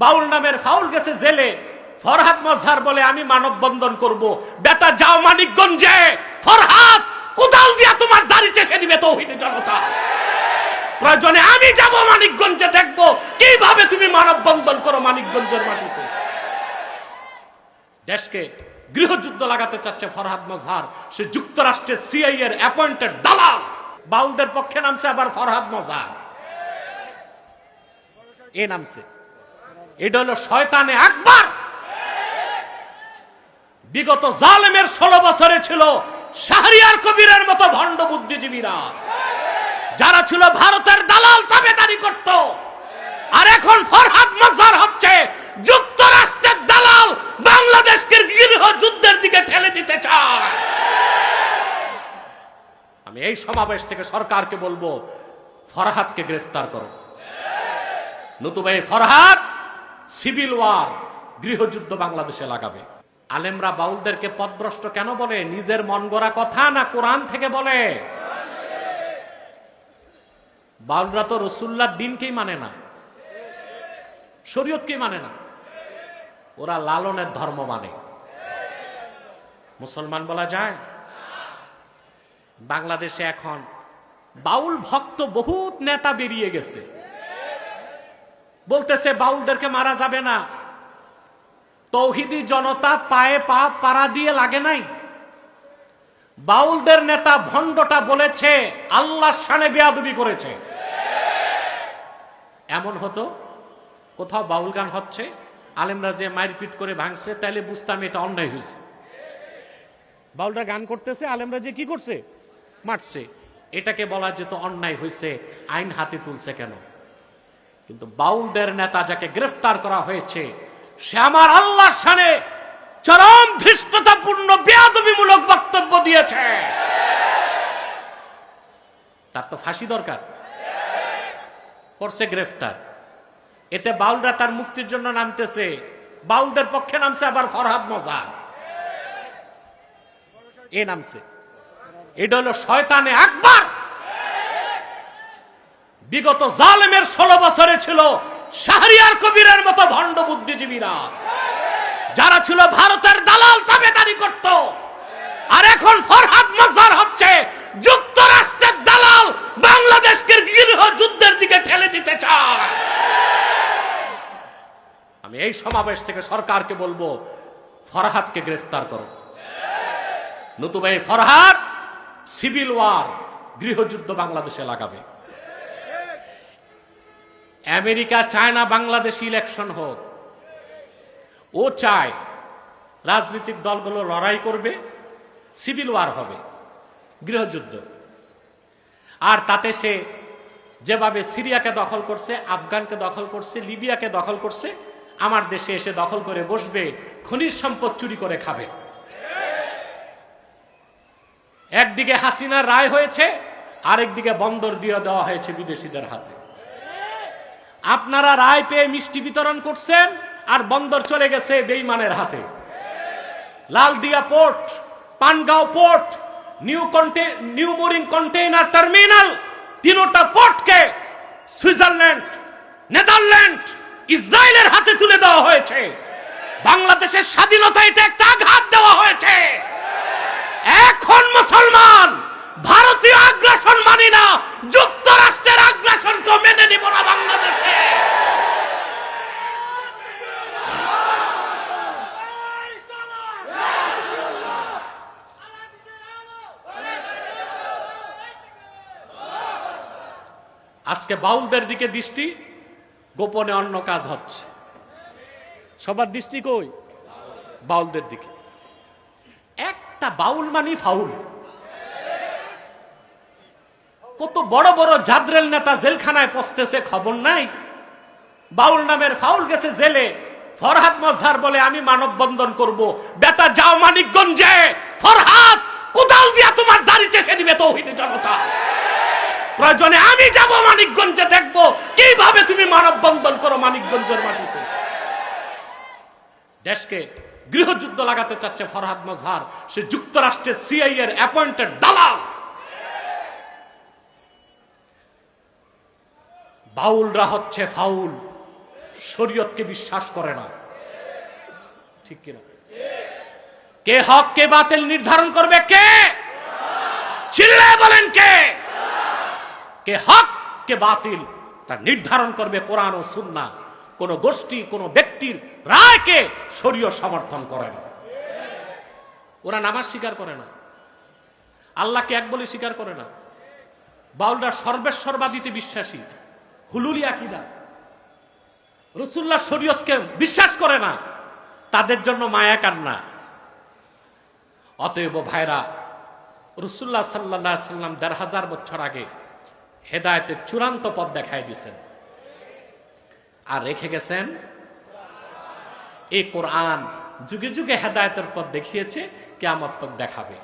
বাউল নামের ফাউল গেছে জেলে, ফরহাদ মজহার বলে আমি মানববন্ধন করব। বেটা যাও মানিকগঞ্জে, ফরহাদ কোদাল দিয়া তোমার দাড়ি চেষে দিবে তৌহিদি জনতা। প্রয়োজনে আমি যাব মানিকগঞ্জে, দেখব কিভাবে তুমি মানববন্ধন করো মানিকগঞ্জের মাটিতে। দেশকে গৃহযুদ্ধ লাগাতে চাচ্ছে ফরহাদ মজহার, সে যুক্তরাষ্ট্রের সিআইএ এর অ্যাপয়েন্টেড দালাল। বাউলদের পক্ষে নামছে আবার ফরহাদ মজহার, এ নামছে। এটা হলো শয়তানে আকবার। বিগত জালেমের 16 বছরে ছিল শাহরিয়ার কবিরের মতো ভণ্ড বুদ্ধিজীবীরা, যারা ছিল ভারতের দালাল তাবেদারি করত। আর এখন ফরহাদ মজহার হচ্ছে যুক্তরাষ্ট্রের দালাল, বাংলাদেশকে গৃহ যুদ্ধের দিকে ঠেলে দিতে চায়। আমি এই সমাবেশ থেকে সরকারকে বলবো, ফরহাদকে গ্রেফতার করো, নতুবা এই ফরহাদ সিভিল ওয়ার, গৃহযুদ্ধ বাংলাদেশে লাগাবে। আলেমরা বাউলদেরকে পথভ্রষ্ট কেন বলে? নিজের মন গড়া কথা না কোরআন থেকে বলে? বাউলরা তো রাসূলুল্লাহর দ্বীনকেই মানে না, শরীয়তকেই মানে না, ওরা লালনের ধর্ম মানে। মুসলমান বলা যায়? বাংলাদেশে এখন বাউল ভক্ত বহুত নেতা বেরিয়ে গেছে, বলতেছে বাউলদেরকে মারা যাবে না। তৌহিদি জনতা পায়ে পা পাড়া দিয়ে লাগে নাই। বাউলদের নেতা ভণ্ডটা বলেছে আল্লাহর শানে বেয়াদবি করেছে। এমন হতো কোথাও বাউল গান হচ্ছে, আলেমরা যে মারপিট করে ভাঙছে, তাইলে বুঝতাম এটা অন্যায় হয়েছে। বাউলরা গান করতেছে, আলেমরা যে কি করছে, মারছে, এটাকে বলা যেত অন্যায় হয়েছে, আইন হাতে তুলছে কেন? কিন্তু বাউলদের নেতা যাকে গ্রেফতার করা হয়েছে, সে আমার আল্লাহর শানে চরম ধৃষ্টতাপূর্ণ বেয়াদবিমূলক বক্তব্য দিয়েছে। তার তো ফাঁসি দরকার, করছে গ্রেফতার। এতে বাউলরা তার মুক্তির জন্য নামতেছে, বাউলদের পক্ষে নামছে আবার ফরহাদ মজহার, এ নামছে। এটা হলো শয়তানে আকবার। বিগত জালেমের 16 বছরে ছিল শাহরিয়ার কবিরের মতো ভণ্ড বুদ্ধিজীবীরা, যারা ছিল ভারতের দালাল তাবেদারি করত। আর এখন ফরহাদ মজহার হচ্ছে যুক্তরাষ্ট্রের দালাল, বাংলাদেশকে গৃহ যুদ্ধের দিকে ঠেলে দিতে চায়। আমি এই সমাবেশ থেকে সরকারকে বলবো, ফরহাদকে গ্রেফতার করো, নতুবা এই ফরহাদ সিভিল ওয়ার, গৃহযুদ্ধ বাংলাদেশে লাগাবে। আমেরিকা চায় না বাংলাদেশে ইলেকশন হোক, ও চায় রাজনৈতিক দলগুলো লড়াই করবে, সিভিল ওয়ার হবে, গৃহযুদ্ধ। আর তাতে সে যেভাবে সিরিয়াকে দখল করছে, আফগানকে দখল করছে, লিবিয়াকে দখল করছে, আমার দেশে এসে দখল করে বসবে, খনিজ সম্পদ চুরি করে খাবে। একদিকে হাসিনার রায় হয়েছে, আরেকদিকে বন্দর দিয়ে দেওয়া হয়েছে বিদেশিদের হাতে। আপনারা রায় পেয়ে মিষ্টি বিতরণ করছেন, আর বন্দর চলে গেছে বেঈমানের হাতে। Laldia port, Pangaon port, new mooring container terminal, তিনটা পোর্টকে সুইজারল্যান্ড, নেদারল্যান্ড, ইসরায়েলের হাতে তুলে দেওয়া হয়েছে। বাংলাদেশের স্বাধীনতা এটা একটা আঘাত দেওয়া হয়েছে। এখন মুসলমান ভারতীয় আগ্রাসন মানি না, যুক্তরাষ্ট্রের আগ্রাসনকে মেনে নিব না বাংলাদেশে। আজকে বাউলদের দিকে দৃষ্টি, গোপনে অন্য কাজ হচ্ছে। সবার দৃষ্টি কই? বাউলদের দিকে। একটা বাউল মানি ফাউল। কত বড় বড় জাদরেল নেতা জেলখানায় পচতেছে, খবর নাই? বাউল নামের ফাউল গেছে জেলে, ফরহাদ মজহার বলে আমি মানববন্ধন করব। বেটা যাও মানিকগঞ্জে, ফরহাদ কোদাল দিয়া তোমার দাড়ি চেষে দিবে তৌহিদি জনতা। প্রয়োজনে আমি যাব মানিকগঞ্জে, দেখব কিভাবে তুমি মানববন্ধন করো মানিকগঞ্জের মাটিতে। দেশকে গৃহযুদ্ধ লাগাতে চাচ্ছে ফরহাদ মজহার, সে যুক্তরাষ্ট্রের সিআইএ এর অ্যাপয়েন্টেড দালাল। বাউলরা হচ্ছে ফাউল, শরীয়তকে বিশ্বাস করে না। ঠিক কিনা? কে হক কে বাতিল নির্ধারণ করবে? কে? চিল্লায় বলেন কে? কে হক কে বাতিল তা নির্ধারণ করবে কোরআন ও সুন্নাহ। কোন গোষ্ঠী কোন ব্যক্তির রায়কে শরীয়ত সমর্থন করে না। ওরা নামাজ স্বীকার করে না, আল্লাহকে এক বলে স্বীকার করে না। বাউলরা সর্বেশ্বরবাদীতে বিশ্বাসী, হুলুলি আকীদা, রাসূলুল্লাহ শরীয়তকে বিশ্বাস করে না, তাদের জন্য মায়া কান্না। অতএব ভাইরা, রাসূলুল্লাহ সাল্লাল্লাহু আলাইহি সাল্লাম ১৫০০ বছর আগে হেদায়েতের চূড়ান্ত পথ দেখায় দিয়েছেন আর রেখে গেছেন এই কোরআন। যুগে যুগে হেদায়েতের পথ দেখিয়েছে, কিয়ামত তক দেখাবে।